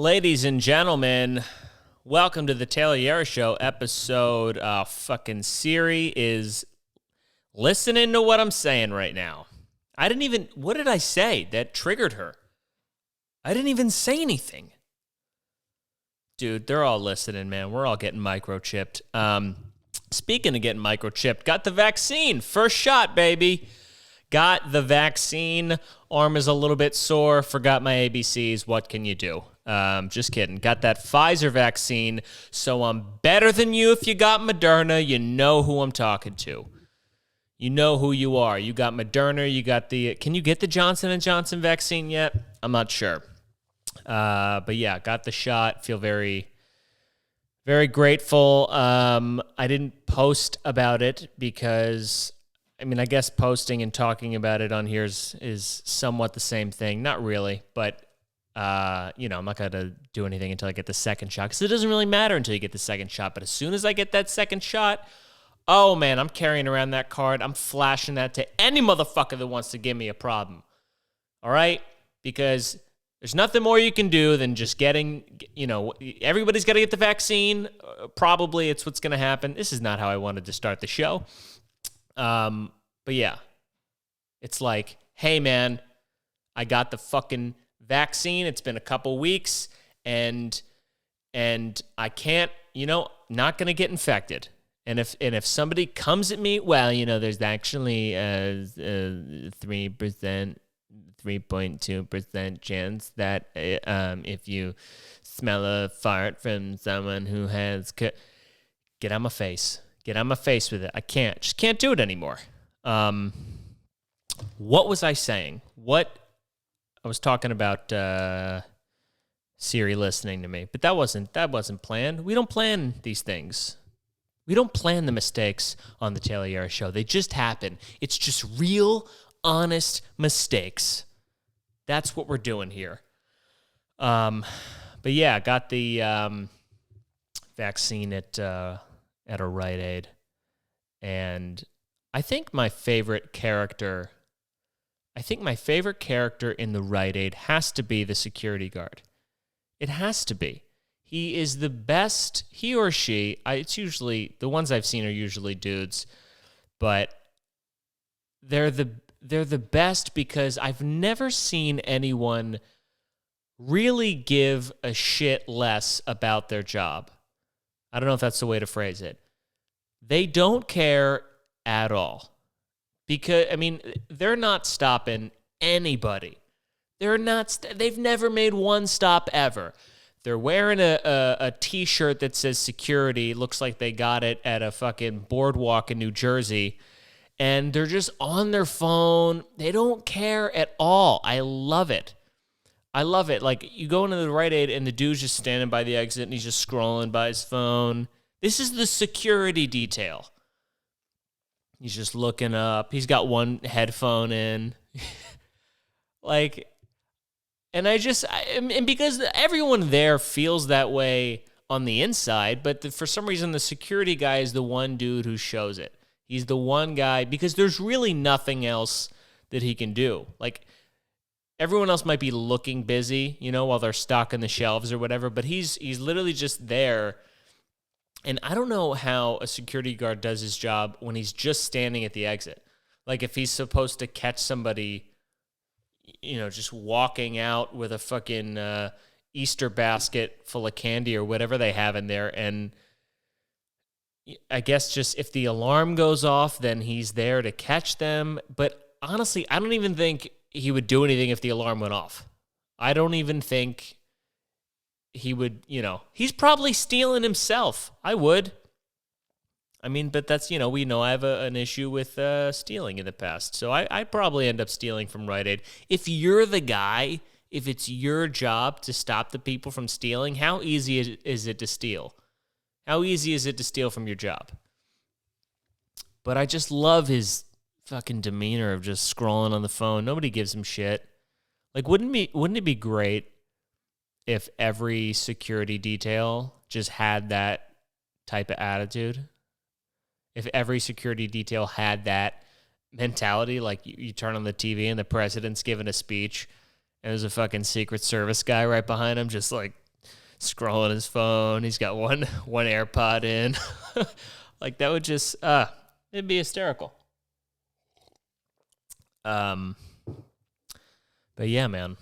Ladies and gentlemen, welcome to the Tayler Yarish Show episode. Siri is listening to what I'm saying right now. What did I say that triggered her? I didn't even say anything. Dude, they're all listening, man. We're all getting microchipped. Speaking of getting microchipped, got the vaccine. First shot, baby. Got the vaccine. Arm is a little bit sore. Forgot my ABCs. What can you do? Just kidding. Got that Pfizer vaccine, so I'm better than you if you got Moderna. You know who I'm talking to. You know who you are. You got Moderna. You got the... Can you get the Johnson & Johnson vaccine yet? I'm not sure. But yeah, got the shot. Feel very, very grateful. I didn't post about it because... I guess posting and talking about it on here is somewhat the same thing. Not really, but, I'm not going to do anything until I get the second shot, because it doesn't really matter until you get the second shot. But as soon as I get that second shot, oh, man, I'm carrying around that card. I'm flashing that to any motherfucker that wants to give me a problem, all right? Because there's nothing more you can do than just getting, everybody's got to get the vaccine. Probably it's what's going to happen. This is not how I wanted to start the show. But yeah, it's like, hey man, I got the fucking vaccine. It's been a couple weeks and I can't, not going to get infected. And if somebody comes at me, well, there's actually 3%, 3.2% chance that, if you smell a fart from someone who has, get out my face. Get on my face with it. I just can't do it anymore. What was I saying? I was talking about Siri listening to me, but that wasn't planned. We don't plan these things. We don't plan the mistakes on the Tayler Yarish Show. They just happen. It's just real, honest mistakes. That's what we're doing here. But yeah, got the vaccine at a Rite Aid, and I think my favorite character in the Rite Aid has to be the security guard. It has to be. He is the best, he or she. It's usually, the ones I've seen are usually dudes, but they're the best because I've never seen anyone really give a shit less about their job. I don't know if that's the way to phrase it. They don't care at all. Because, they're not stopping anybody. They've never made one stop ever. They're wearing a T-shirt that says security. Looks like they got it at a fucking boardwalk in New Jersey. And they're just on their phone. They don't care at all. I love it. Like, you go into the Rite Aid and the dude's just standing by the exit and he's just scrolling by his phone. This is the security detail. He's just looking up. He's got one headphone in. And because everyone there feels that way on the inside, but for some reason the security guy is the one dude who shows it. He's the one guy, because there's really nothing else that he can do. Like, everyone else might be looking busy, while they're stocking the shelves or whatever, but he's literally just there. And I don't know how a security guard does his job when he's just standing at the exit. Like, if he's supposed to catch somebody, just walking out with a fucking Easter basket full of candy or whatever they have in there, and I guess just if the alarm goes off, then he's there to catch them. But honestly, I don't even think he would do anything if the alarm went off. I don't even think he would, he's probably stealing himself. I would. But that's, we know I have an issue with stealing in the past. So I'd probably end up stealing from Rite Aid. If you're the guy, if it's your job to stop the people from stealing, how easy is it to steal? How easy is it to steal from your job? But I just love his fucking demeanor of just scrolling on the phone. Nobody gives him shit. Like, wouldn't it be great if every security detail just had that type of attitude? If every security detail had that mentality, like you turn on the TV and the president's giving a speech and there's a fucking Secret Service guy right behind him just like scrolling his phone. He's got one AirPod in. Like that would just it'd be hysterical. But yeah, man.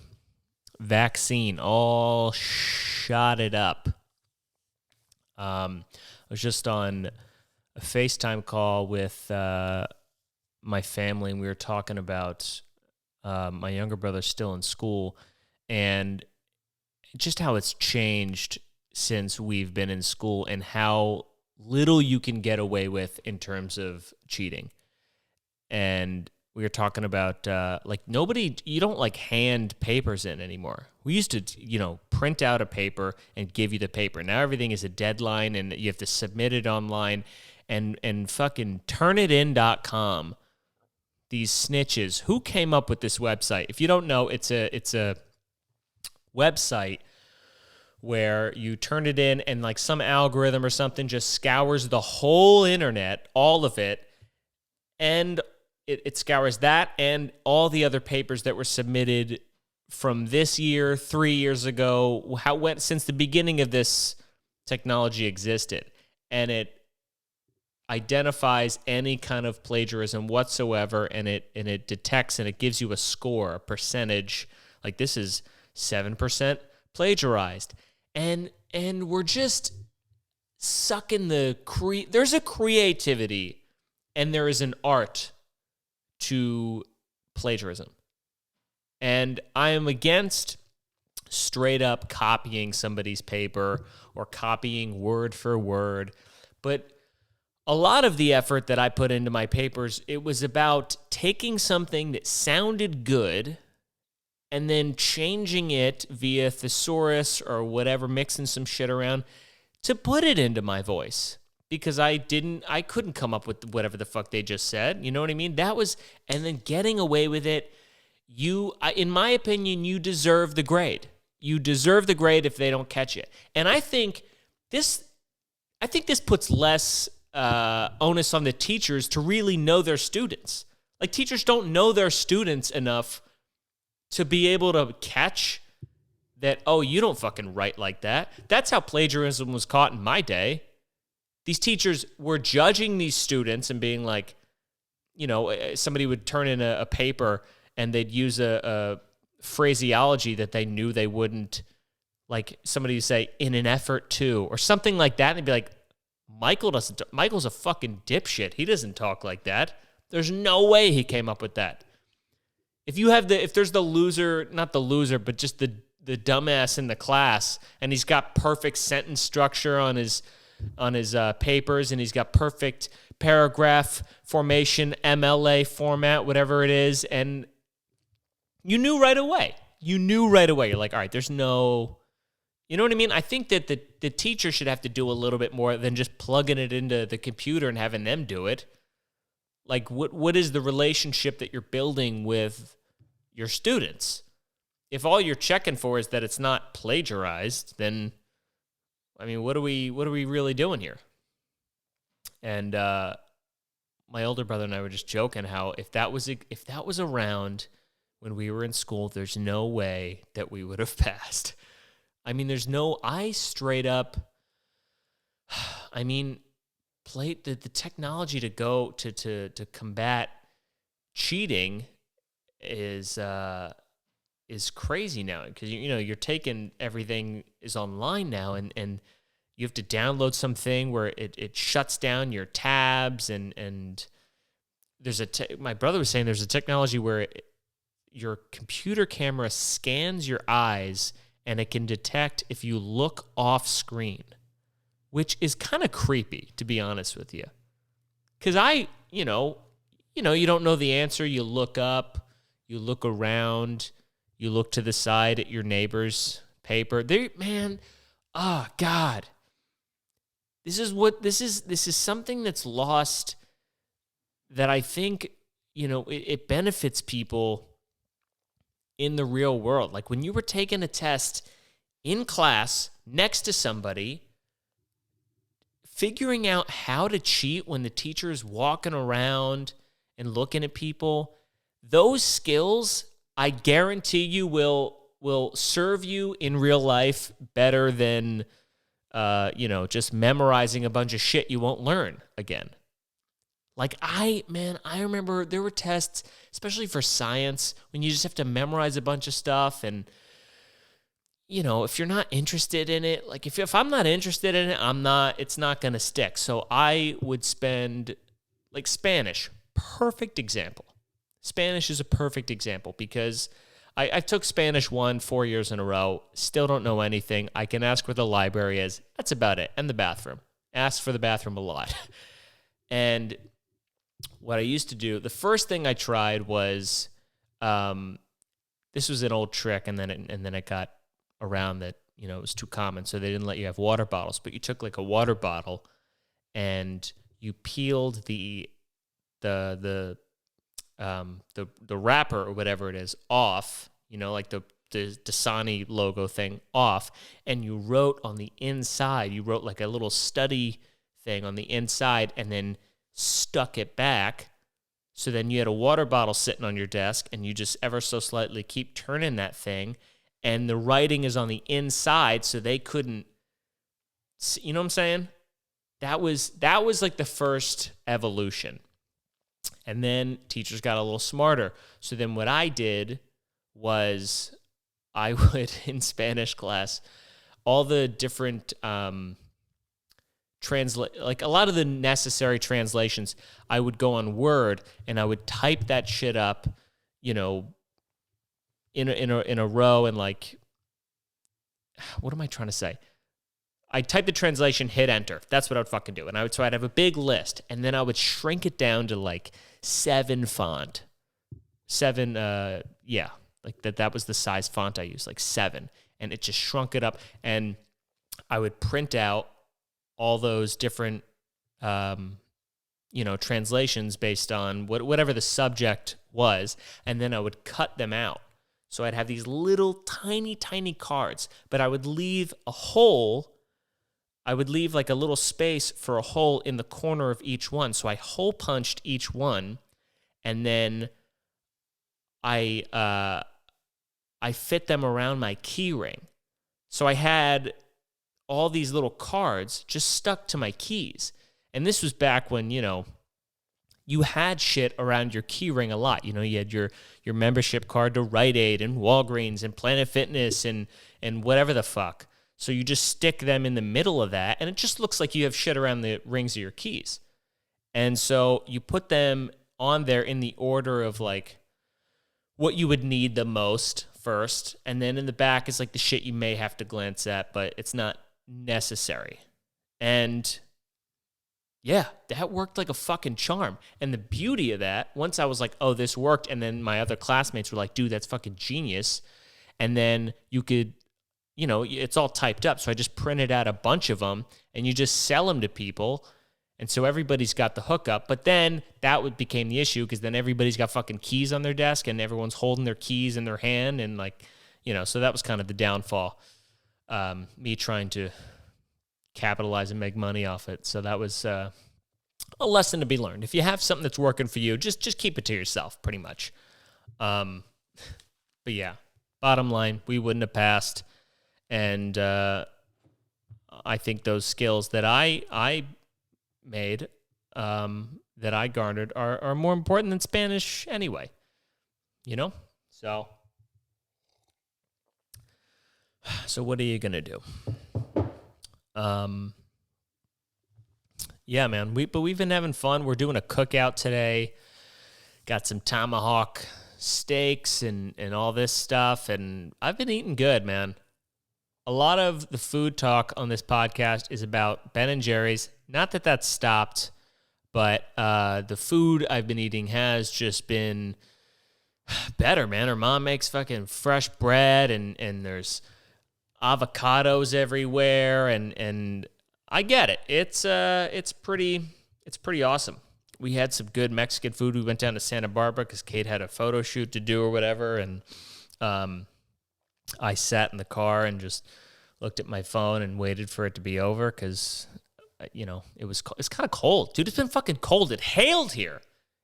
Vaccine all shot it up. I was just on a FaceTime call with my family, and we were talking about my younger brother still in school and just how it's changed since we've been in school and how little you can get away with in terms of cheating. And we were talking about you don't like hand papers in anymore. We used to, print out a paper and give you the paper. Now everything is a deadline and you have to submit it online and fucking turnitin.com. These snitches. Who came up with this website? If you don't know, it's a website where you turn it in and like some algorithm or something just scours the whole internet, all of it, and it scours that and all the other papers that were submitted from this year, 3 years ago, since the beginning of this technology existed. And it identifies any kind of plagiarism whatsoever, and it detects and it gives you a score, a percentage. Like this is 7% plagiarized. And we're just sucking there's a creativity and there is an art to plagiarism. And I am against straight up copying somebody's paper or copying word for word. But a lot of the effort that I put into my papers, it was about taking something that sounded good and then changing it via thesaurus or whatever, mixing some shit around to put it into my voice. Because I couldn't come up with whatever the fuck they just said. You know what I mean? And then getting away with it, in my opinion, you deserve the grade. You deserve the grade if they don't catch it. And I think this puts less onus on the teachers to really know their students. Like teachers don't know their students enough to be able to catch that, oh, you don't fucking write like that. That's how plagiarism was caught in my day. These teachers were judging these students and being like, somebody would turn in a paper and they'd use a phraseology that they knew they wouldn't, like somebody would say, in an effort to, or something like that. And they'd be like, Michael's a fucking dipshit. He doesn't talk like that. There's no way he came up with that. If there's the loser, not the loser, but just the dumbass in the class, and he's got perfect sentence structure on his papers, and he's got perfect paragraph formation, MLA format, whatever it is, and you knew right away. You're like, all right, there's no... You know what I mean? I think that the teacher should have to do a little bit more than just plugging it into the computer and having them do it. Like, what is the relationship that you're building with your students? If all you're checking for is that it's not plagiarized, then, I mean, what are we really doing here? And my older brother and I were just joking how if that was around when we were in school, there's no way that we would have passed. I mean, the technology to go to combat cheating is crazy now, because you're taking everything is online now, and you have to download something where it shuts down your tabs, and there's my brother was saying there's a technology where your computer camera scans your eyes and it can detect if you look off screen, which is kind of creepy, to be honest with you. Because you don't know the answer. You look up, you look around, you look to the side at your neighbor's paper. God. This is something that's lost that I think, it benefits people in the real world. Like when you were taking a test in class next to somebody, figuring out how to cheat when the teacher is walking around and looking at people, those skills, I guarantee you, will will serve you in real life better than just memorizing a bunch of shit you won't learn again. Like I remember there were tests, especially for science, when you just have to memorize a bunch of stuff, and if you're not interested in it, like if I'm not interested in it, it's not going to stick. So I would spend, like, Spanish, perfect example. Spanish is a perfect example because I took Spanish 1 4 years in a row, still don't know anything. I can ask where the library is. That's about it. And the bathroom. Ask for the bathroom a lot. And what I used to do, the first thing I tried was, this was an old trick, and then it got around that, it was too common, so they didn't let you have water bottles, but you took like a water bottle and you peeled the wrapper or whatever it is off, like the Dasani logo thing off, and you wrote on the inside, you wrote like a little study thing on the inside and then stuck it back. So then you had a water bottle sitting on your desk and you just ever so slightly keep turning that thing, and the writing is on the inside so they couldn't see, you know what I'm saying? That was like the first evolution. And then teachers got a little smarter. So then what I did was I would, in Spanish class, all the different like a lot of the necessary translations, I would go on Word and I would type that shit up, in a row, and like, what am I trying to say? I'd type the translation, hit enter. That's what I would fucking do. And so I'd have a big list, and then I would shrink it down to like 7 font. 7, like that was the size font I used, like 7. And it just shrunk it up. And I would print out all those different, translations based on whatever the subject was, and then I would cut them out. So I'd have these little tiny, tiny cards, but I would leave a hole. I would leave like a little space for a hole in the corner of each one. So I hole punched each one, and then I fit them around my key ring. So I had all these little cards just stuck to my keys. And this was back when, you had shit around your key ring a lot. You had your membership card to Rite Aid and Walgreens and Planet Fitness and whatever the fuck. So you just stick them in the middle of that, and it just looks like you have shit around the rings of your keys. And so you put them on there in the order of like what you would need the most first, and then in the back is like the shit you may have to glance at, but it's not necessary. And yeah, that worked like a fucking charm. And the beauty of that, once I was like, oh, this worked, and then my other classmates were like, dude, that's fucking genius. And then you could, it's all typed up. So I just printed out a bunch of them, and you just sell them to people. And so everybody's got the hookup. But then that became the issue, because then everybody's got fucking keys on their desk, and everyone's holding their keys in their hand. And like, so that was kind of the downfall. Me trying to capitalize and make money off it. So that was a lesson to be learned. If you have something that's working for you, just keep it to yourself, pretty much. But yeah, bottom line, we wouldn't have passed. And I think those skills that I made, that I garnered, are more important than Spanish anyway. So what are you gonna do? Yeah, man. We've been having fun. We're doing a cookout today. Got some tomahawk steaks and all this stuff, and I've been eating good, man. A lot of the food talk on this podcast is about Ben and Jerry's. Not that that's stopped, but the food I've been eating has just been better, man. Her mom makes fucking fresh bread, and there's avocados everywhere, and I get it. It's pretty awesome. We had some good Mexican food. We went down to Santa Barbara because Kate had a photo shoot to do or whatever, and I sat in the car and just looked at my phone and waited for it to be over because, it's kind of cold. Dude, it's been fucking cold. It hailed here.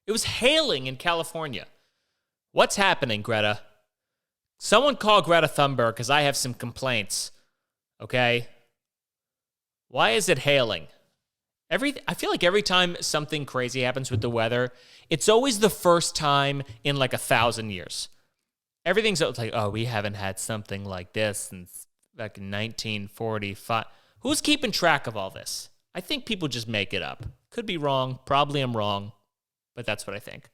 It was hailing in California. What's happening, Greta? Someone call Greta Thunberg because I have some complaints. Okay? Why is it hailing? I feel like every time something crazy happens with the weather, it's always the first time in like 1,000 years. Everything's like, oh, we haven't had something like this since like 1945. Who's keeping track of all this? I think people just make it up. Could be wrong. Probably I'm wrong, but that's what I think.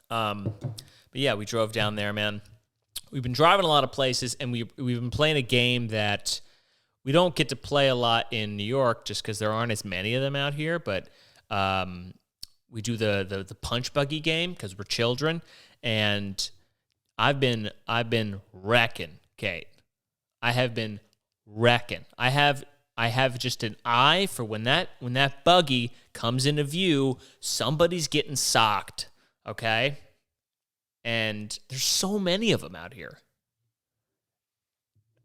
But yeah, we drove down there, man. We've been driving a lot of places, and we've been playing a game that we don't get to play a lot in New York just because there aren't as many of them out here. But we do the punch buggy game because we're children, and I've been wrecking, Kate. I have been wrecking. I have just an eye for when that buggy comes into view, somebody's getting socked, okay? And there's so many of them out here.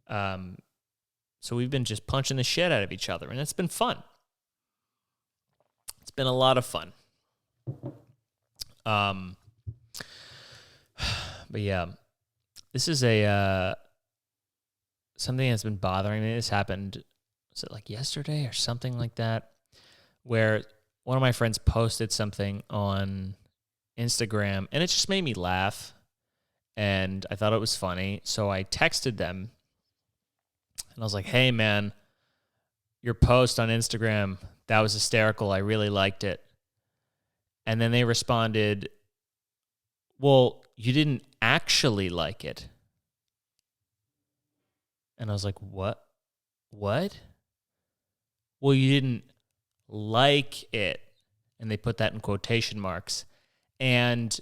So we've been just punching the shit out of each other, and it's been fun. It's been a lot of fun. But yeah, this is something that's been bothering me. This happened, was it like yesterday or something like that, where one of my friends posted something on Instagram, and it just made me laugh, and I thought it was funny, so I texted them, and I was like, hey, man, your post on Instagram, that was hysterical. I really liked it. And then they responded, well, you didn't actually like it. And I was like, what? Well, you didn't like it. And they put that in quotation marks. And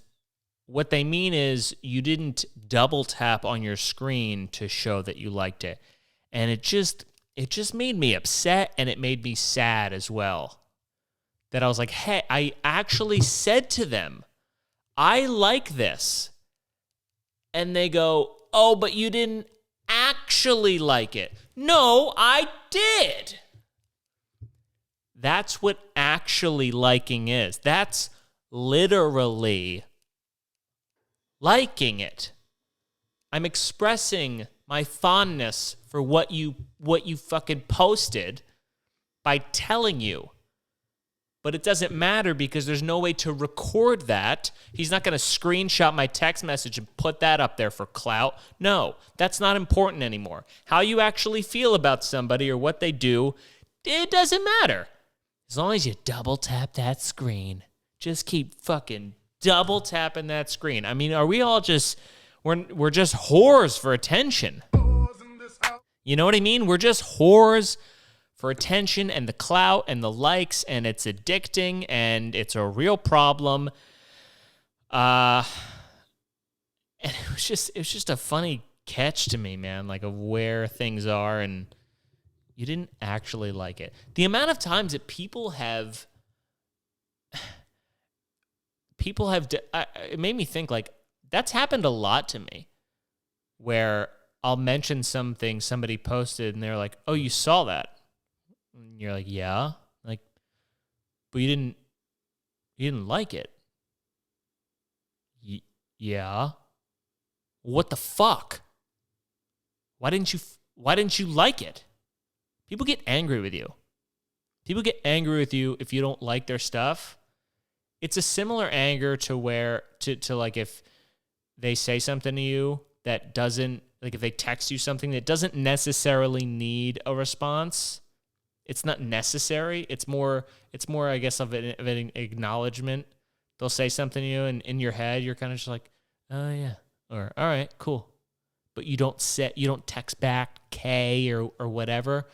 what they mean is you didn't double tap on your screen to show that you liked it. And it just made me upset, and it made me sad as well. That I was like, hey, I actually said to them, I like this. And they go, oh, but you didn't actually like it. No, I did. That's what actually liking is. That's literally liking it. I'm expressing my fondness for what you fucking posted by telling you. But it doesn't matter because there's no way to record that. He's not going to screenshot my text message and put that up there for clout. No, that's not important anymore. How you actually feel about somebody or what they do, it doesn't matter. As long as you double tap that screen. Just keep fucking double tapping that screen. I mean, are we all just, we're just whores for attention. You know what I mean? We're just whores for attention and the clout and the likes, and it's addicting, and it's a real problem. And it was just a funny catch to me, man, like of where things are, and you didn't actually like it. The amount of times that people have, it made me think, like, that's happened a lot to me, where I'll mention something somebody posted, and they're like, oh, you saw that? And you're like, yeah. Like, but you didn't like it. Yeah. What the fuck? Why didn't you like it? People get angry with you. People get angry with you if you don't like their stuff. It's a similar anger to like if they say something to you that doesn't, like if they text you something that doesn't necessarily need a response. It's not necessary. It's more, I guess, of an acknowledgement. They'll say something to you, and in your head, you're kind of just like, oh, yeah. Or, all right, cool. But you don't text back K or whatever.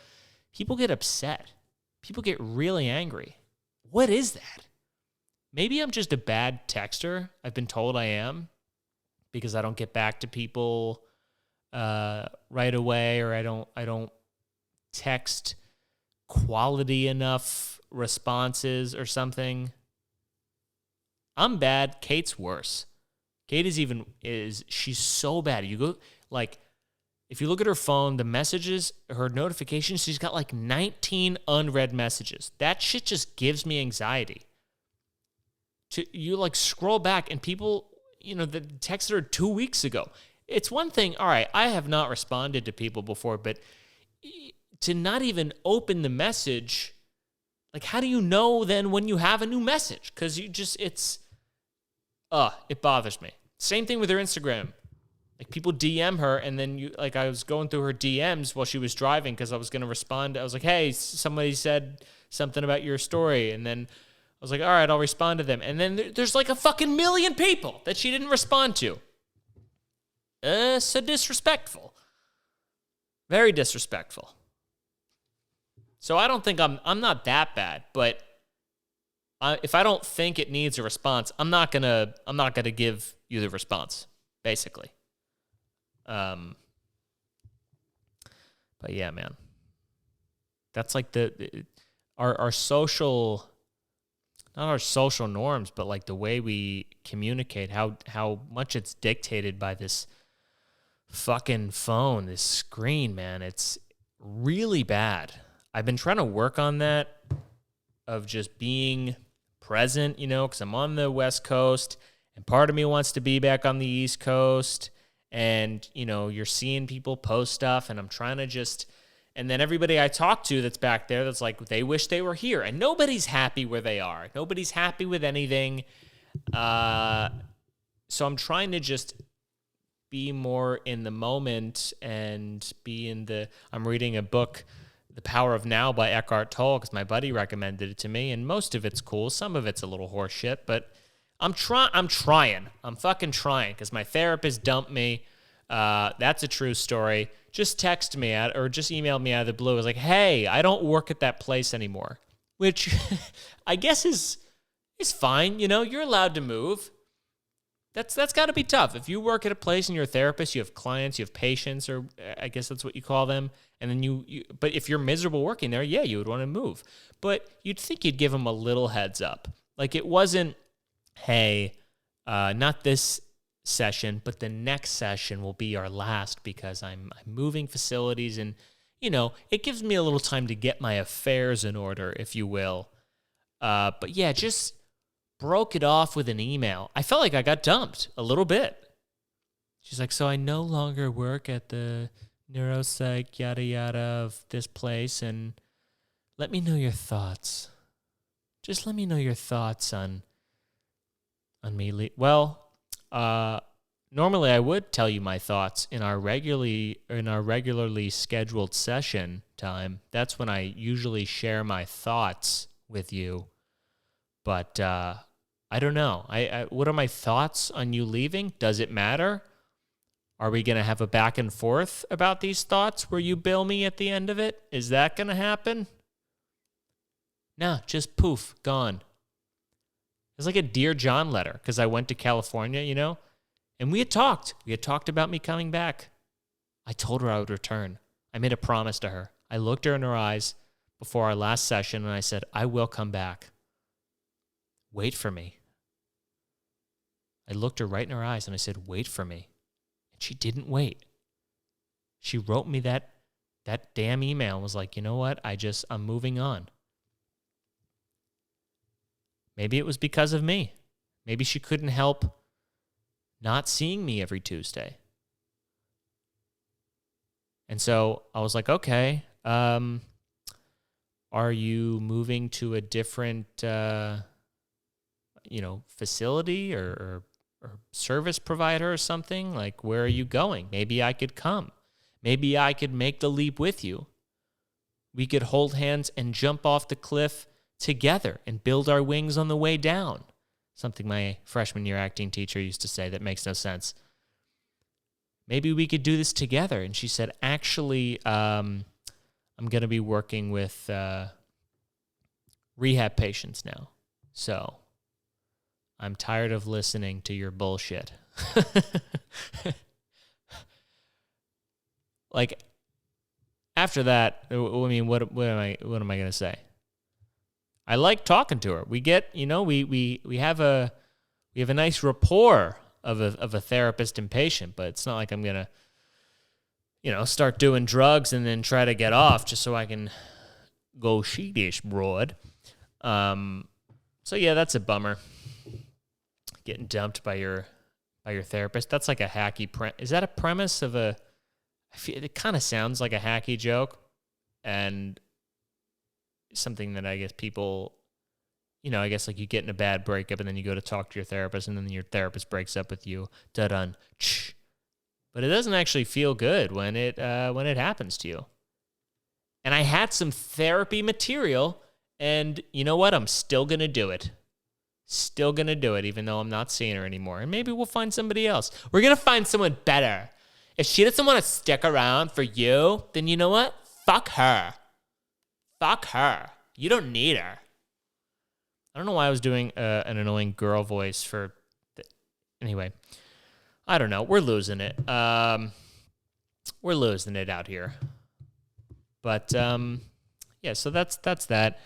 People get upset. People get really angry. What is that? Maybe I'm just a bad texter. I've been told I am because I don't get back to people right away, or I don't text quality enough responses or something. I'm bad. Kate's worse. Kate she's so bad. You go, like, if you look at her phone, the messages, her notifications, she's got like 19 unread messages. That shit just gives me anxiety. You like scroll back, and people, the texted her 2 weeks ago. It's one thing, all right, I have not responded to people before, but to not even open the message, like, how do you know then when you have a new message? Because it bothers me. Same thing with her Instagram. Like, people DM her, and then I was going through her DMs while she was driving because I was going to respond. I was like, hey, somebody said something about your story. And then I was like, all right, I'll respond to them. And then there's like a fucking million people that she didn't respond to. So disrespectful. Very disrespectful. So I don't think I'm not that bad, but if I don't think it needs a response, I'm not gonna give you the response, basically. But yeah, man, that's like our social, not our social norms, but like the way we communicate, how much it's dictated by this fucking phone, this screen, man. It's really bad. I've been trying to work on that, of just being present, because I'm on the West Coast, and part of me wants to be back on the East Coast, and, you're seeing people post stuff, and I'm trying to and then everybody I talk to that's back there, that's like, they wish they were here, and nobody's happy where they are. Nobody's happy with anything. So I'm trying to just be more in the moment and I'm reading a book, The Power of Now by Eckhart Tolle, because my buddy recommended it to me, and most of it's cool. Some of it's a little horse shit, but I'm trying. I'm fucking trying, because my therapist dumped me. That's a true story. Just text me or just email me out of the blue. It was like, hey, I don't work at that place anymore, which I guess is fine. You're allowed to move. That's got to be tough. If you work at a place and you're a therapist, you have clients, you have patients, or I guess that's what you call them. And then but if you're miserable working there, yeah, you would want to move. But you'd think you'd give them a little heads up. Like, it wasn't, hey, not this session, but the next session will be our last because I'm moving facilities, and, it gives me a little time to get my affairs in order, if you will. But yeah, just broke it off with an email. I felt like I got dumped a little bit. She's like, so I no longer work at the neuropsych yada yada of this place, and let me know your thoughts. Just let me know your thoughts on me. Well, normally I would tell you my thoughts in our regularly scheduled session time. That's when I usually share my thoughts with you. But I don't know. What are my thoughts on you leaving? Does it matter? Are we going to have a back and forth about these thoughts where you bill me at the end of it? Is that going to happen? No, just poof, gone. It's like a Dear John letter, because I went to California, and we had talked. We had talked about me coming back. I told her I would return. I made a promise to her. I looked her in her eyes before our last session, and I said, I will come back. Wait for me. I looked her right in her eyes, and I said, wait for me. And she didn't wait. She wrote me that damn email and was like, you know what? I'm moving on. Maybe it was because of me. Maybe she couldn't help not seeing me every Tuesday. And so I was like, okay, are you moving to a different, facility or service provider or something? Like, where are you going? Maybe I could come. Maybe I could make the leap with you. We could hold hands and jump off the cliff together and build our wings on the way down. Something my freshman year acting teacher used to say that makes no sense. Maybe we could do this together. And she said, actually, I'm going to be working with rehab patients now. So I'm tired of listening to your bullshit. Like, after that, I mean, what am I going to say? I like talking to her. We get, we have a nice rapport of a therapist and patient, but it's not like I'm going to, start doing drugs and then try to get off just so I can go sheepish broad. So yeah, that's a bummer. Getting dumped by your by your therapist. That's like a hacky is that a premise of a? I feel it kind of sounds like a hacky joke, and something that I guess people, I guess like you get in a bad breakup and then you go to talk to your therapist and then your therapist breaks up with you. Da-dun. But it doesn't actually feel good when it happens to you. And I had some therapy material, and you know what? I'm still going to do it. Still going to do it, even though I'm not seeing her anymore. And maybe we'll find somebody else. We're going to find someone better. If she doesn't want to stick around for you, then you know what? Fuck her. Fuck her. You don't need her. I don't know why I was doing an annoying girl voice for... Anyway, I don't know. We're losing it. We're losing it out here. But, yeah, so that's that.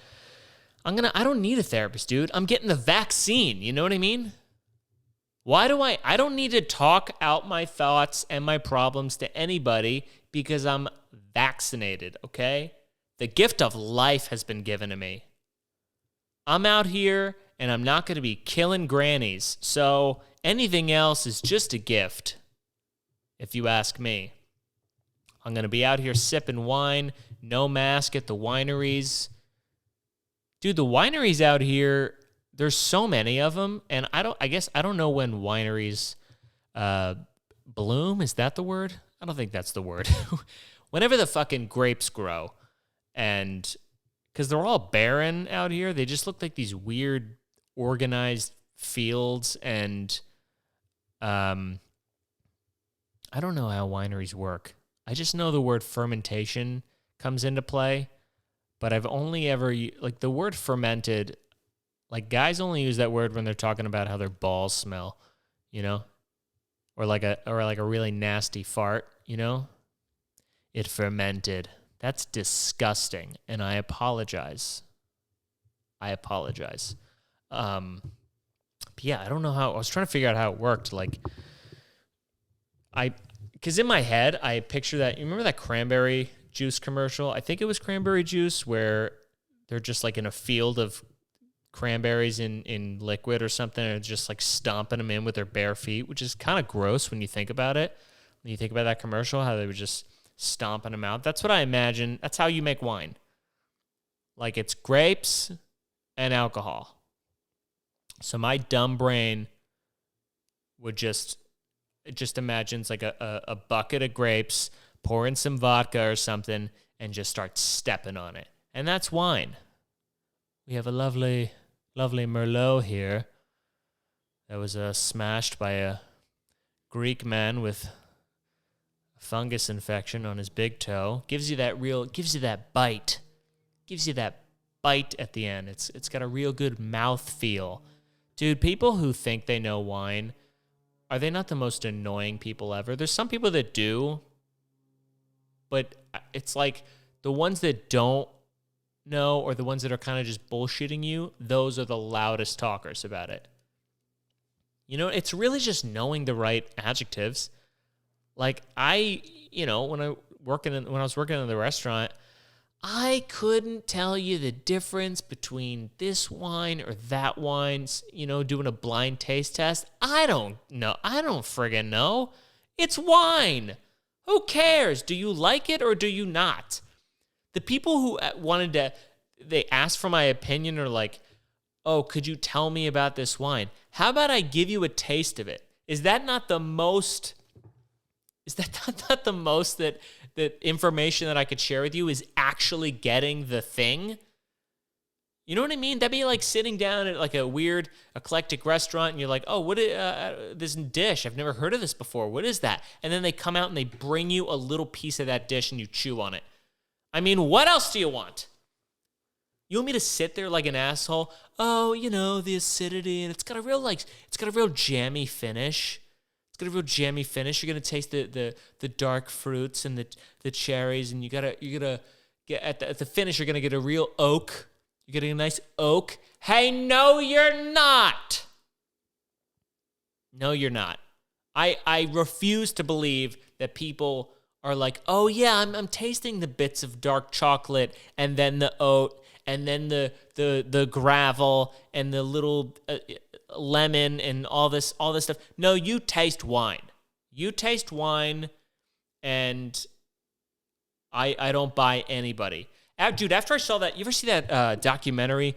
I don't need a therapist, dude. I'm getting the vaccine. You know what I mean? Why do I don't need to talk out my thoughts and my problems to anybody because I'm vaccinated, okay? The gift of life has been given to me. I'm out here and I'm not going to be killing grannies. So anything else is just a gift, if you ask me. I'm going to be out here sipping wine, no mask at the wineries. Dude, the wineries out here, there's so many of them, and I don't know when wineries bloom. Is that the word? I don't think that's the word. Whenever the fucking grapes grow, and because they're all barren out here, they just look like these weird organized fields, and I don't know how wineries work. I just know the word fermentation comes into play, but I've only ever, like the word fermented, like guys only use that word when they're talking about how their balls smell, or like a really nasty fart, It fermented. That's disgusting, and I apologize. But yeah, I don't know how. I was trying to figure out how it worked. Because in my head, I picture that. You remember that cranberry juice commercial? I think it was cranberry juice where they're just like in a field of cranberries in liquid or something, and just like stomping them in with their bare feet, which is kind of gross when you think about it. When you think about that commercial, how they were just stomping them out. That's what I imagine. That's how you make wine. Like it's grapes and alcohol. So my dumb brain would just imagines like a bucket of grapes, pour in some vodka or something, and just start stepping on it. And that's wine. We have a lovely, lovely Merlot here that was smashed by a Greek man with a fungus infection on his big toe. Gives you that bite. Gives you that bite at the end. It's got a real good mouth feel. Dude, people who think they know wine, are they not the most annoying people ever? There's some people that do, but it's like the ones that don't know, or the ones that are kind of just bullshitting you, those are the loudest talkers about it. It's really just knowing the right adjectives. Like when I was working in the restaurant, I couldn't tell you the difference between this wine or that wine, doing a blind taste test. I don't know. I don't friggin' know. It's wine. Who cares? Do you like it or do you not? The people who they asked for my opinion are like, oh, could you tell me about this wine? How about I give you a taste of it? Is that not the most that information that I could share with you is actually getting the thing? You know what I mean? That'd be like sitting down at like a weird eclectic restaurant and you're like, oh, what is this dish? I've never heard of this before. What is that? And then they come out and they bring you a little piece of that dish and you chew on it. I mean, what else do you want? You want me to sit there like an asshole? Oh, the acidity, and it's got a real jammy finish. It's got a real jammy finish. You're gonna taste the dark fruits and the cherries, and you're gonna get at the finish. You're gonna get a real oak. You're getting a nice oak. Hey, no, you're not. No, you're not. I refuse to believe that people are like, oh yeah, I'm tasting the bits of dark chocolate and then the oat and then the gravel and the little lemon and all this stuff. No, you taste wine. You taste wine, and I don't buy anybody. Dude, after I saw that, you ever see that documentary?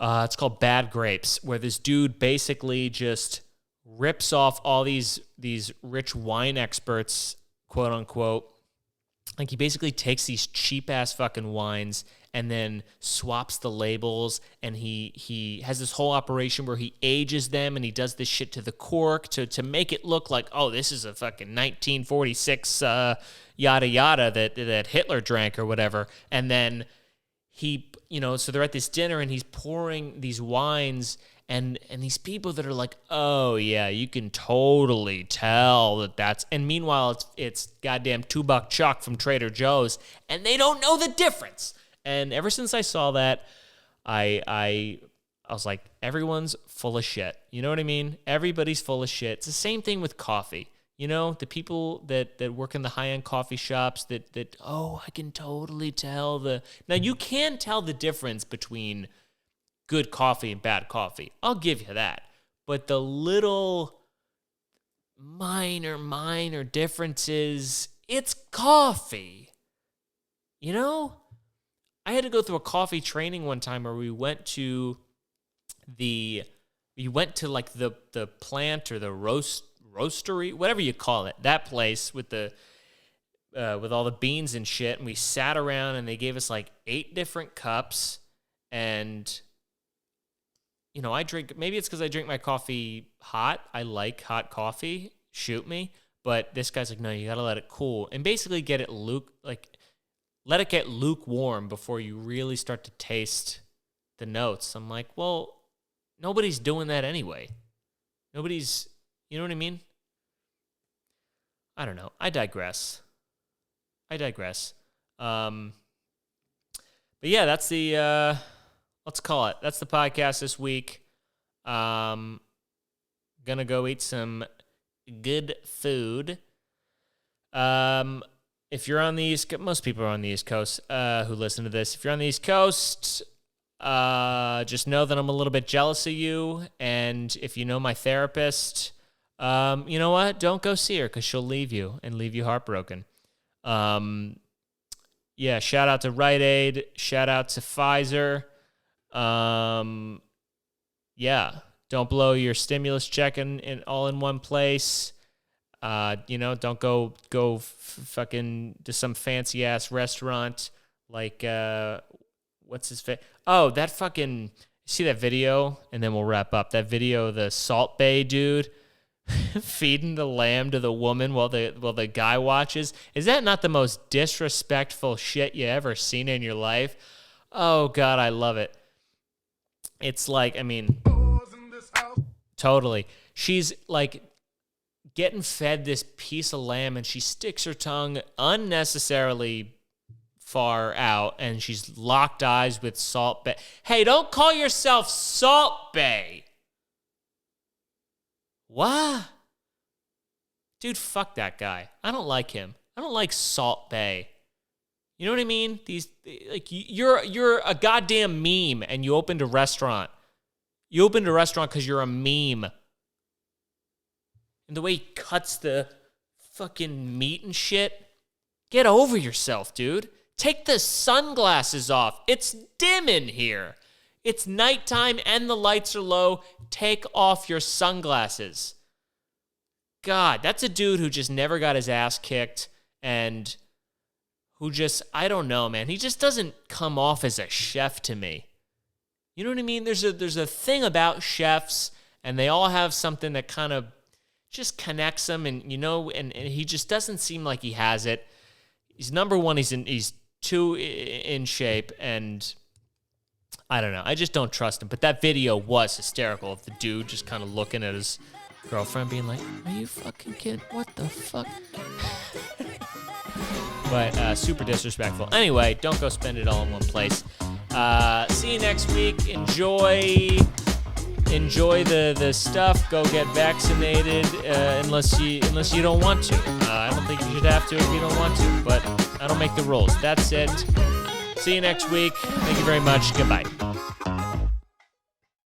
It's called Bad Grapes, where this dude basically just rips off all these rich wine experts, quote unquote. Like, he basically takes these cheap ass fucking wines and then swaps the labels, and he has this whole operation where he ages them, and he does this shit to the cork to make it look like, oh, this is a fucking 1946 yada yada that Hitler drank or whatever. And then he, so they're at this dinner, and he's pouring these wines, and these people that are like, oh yeah, you can totally tell that's, and meanwhile it's goddamn $2 Chuck from Trader Joe's, and they don't know the difference. And ever since I saw that, I was like, everyone's full of shit. You know what I mean? Everybody's full of shit. It's the same thing with coffee. The people that work in the high-end coffee shops that oh, I can totally tell now you can tell the difference between good coffee and bad coffee. I'll give you that. But the little minor differences, it's coffee. I had to go through a coffee training one time where we went to the plant or the roastery, whatever you call it, that place with all the beans and shit, and we sat around, and they gave us like 8 different cups, and I drink, maybe it's because I drink my coffee hot. I like hot coffee. Shoot me. But this guy's like, no, you got to let it cool and basically get it let it get lukewarm before you really start to taste the notes. I'm like, well, nobody's doing that anyway. Nobody's, you know what I mean? I don't know. I digress. But yeah, that's the, let's call it. That's the podcast this week. Gonna go eat some good food. If you're on the East Coast, most people are on the East Coast who listen to this. If you're on the East Coast, just know that I'm a little bit jealous of you. And if you know my therapist, you know what? Don't go see her, because she'll leave you and leave you heartbroken. Yeah, shout out to Rite Aid. Shout out to Pfizer. Yeah, don't blow your stimulus check in all in one place. Don't go fucking to some fancy ass restaurant like what's his face? Oh, that fucking, see that video? And then we'll wrap up. That video of the Salt Bay dude feeding the lamb to the woman while the guy watches. Is that not the most disrespectful shit you ever seen in your life? Oh God, I love it. It's like, I mean, totally. She's like getting fed this piece of lamb, and she sticks her tongue unnecessarily far out, and she's locked eyes with Salt Bay. Hey, don't call yourself Salt Bay. What? Dude, fuck that guy. I don't like him. I don't like Salt Bay. You know what I mean? You're a goddamn meme, and you opened a restaurant. You opened a restaurant because you're a meme. And the way he cuts the fucking meat and shit. Get over yourself, dude. Take the sunglasses off. It's dim in here. It's nighttime and the lights are low. Take off your sunglasses. God, that's a dude who just never got his ass kicked, and who just, I don't know, man. He just doesn't come off as a chef to me. You know what I mean? There's a thing about chefs, and they all have something that kind of just connects them, and and he just doesn't seem like he has it. He's number one, he's too in shape, and I don't know. I just don't trust him. But that video was hysterical of the dude just kind of looking at his girlfriend being like, are you fucking kidding? What the fuck? But super disrespectful. Anyway, don't go spend it all in one place. See you next week. Enjoy the stuff. Go get vaccinated unless you don't want to. I don't think you should have to if you don't want to, but I don't make the rules. That's it. See you next week. Thank you very much. Goodbye.